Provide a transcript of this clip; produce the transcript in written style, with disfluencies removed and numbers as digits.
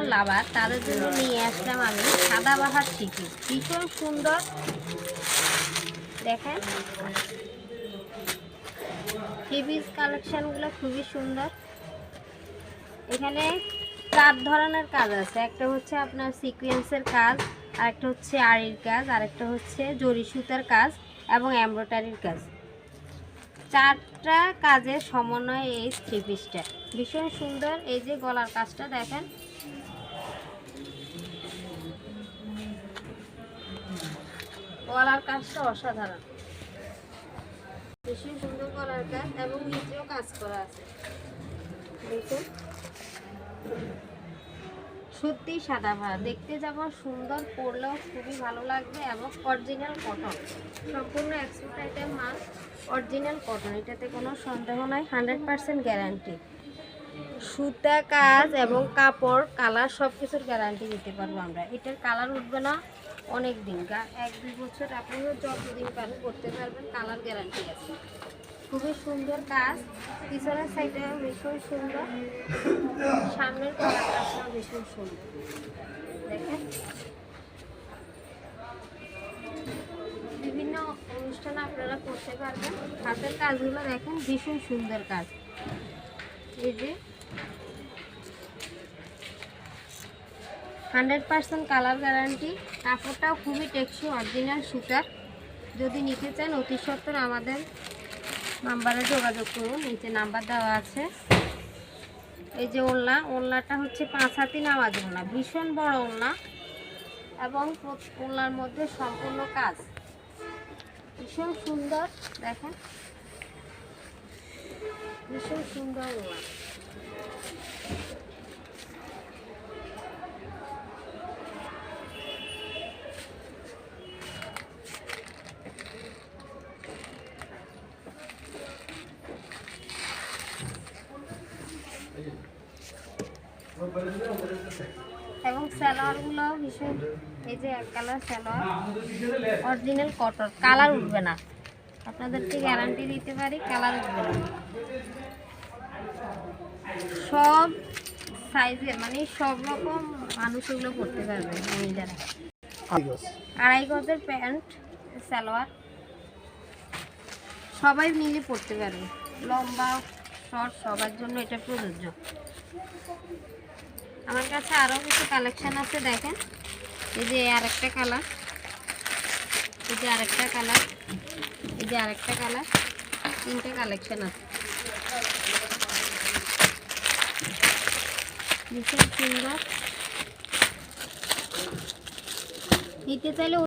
সাদাবাহার লাভার তাদের জন্য নিয়ে আসলাম আমি সাদাবাহার চিকি, ভীষণ সুন্দর। দেখেন থ্রি-পিস কালেকশনগুলো খুবই সুন্দর। এখানে 4 ধরনের কাজ আছে, একটা হচ্ছে আপনার সিকোয়েন্সের কাজ, আরেকটা হচ্ছে আড়ির কাজ, আরেকটা হচ্ছে জরি সুতার কাজ এবং এমব্রয়ডারির কাজ। 4টা কাজের সমন্বয়ে এই থ্রি পিসটা ভীষণ সুন্দর। এই যে গলার কাজটা দেখেন, গলার কাজটা অসাধারণ, ভীষণ সুন্দর গলার কাজ এবং নিচেও কাজ করা আছে। দেখুন সত্যি সাদাবাহার, দেখতে যেমন সুন্দর, পরলেও খুবই ভালো লাগবে এবং অরিজিনাল কটন, সম্পূর্ণ এক্সপোর্ট আইটেম মাল, অরিজিনাল কটন, এটাতে কোনো সন্দেহ নাই, 100% গ্যারান্টি। সুতা কাজ এবং কাপড় কালার সব কিছুর গ্যারান্টি দিতে পারবো আমরা। এটার কালার উঠবে না অনেক দিন, 1-2 বছর আপনিও যতদিন পারেন করতে পারবেন, কালার গ্যারান্টি আছে। খুবই সুন্দর কাজ, পিছনের সাইডে ভীষণ সুন্দর, সামনের কালারটা ভীষণ সুন্দর। দেখেন বিভিন্ন অনুষ্ঠানে আপনারা করতে পারবেন। হাতের কাজগুলো দেখেন ভীষণ সুন্দর কাজ। এই যে 100% কালার গ্যারান্টি, কাপড়টাও খুবই টেকসই, অরিজিনাল সুতার। যদি নিতে চান অতি সত্বর আমাদের নাম্বারে যোগাযোগ করুন, নিচে নাম্বার দেওয়া আছে। এই যে ওড়নাটা হচ্ছে 5 হাতি নামাজ ওড়না, ভীষণ বড় ওড়না এবং ওড়নার মধ্যে সম্পূর্ণ কাজ, ভীষণ সুন্দর। দেখেন ভীষণ সুন্দর ওড়না। এবং সালোয়ারগুলো ভীষণ, এই যে এক colour salwar, original cotton, colour উঠবে না, আপনাদেরকে গ্যারান্টি দিতে পারি, কালার উঠবে না। সব সাইজের মানে সব রকম মানুষ এগুলো পরতে পারবে, মহিলারা। 2.5 গজের প্যান্ট সালোয়ার সবাই মিলে পরতে পারবে, লম্বা শর্ট সবার জন্য এটা প্রযোজ্য। আমার কাছে আরও কিছু কালেকশন আছে, দেখেন এই যে আরেকটা কালার, এই যে আরেকটা কালার, এই যে আরেকটা কালার, 3টে কালেকশন আছে, ভীষণ সুন্দর। নিতে চাইলে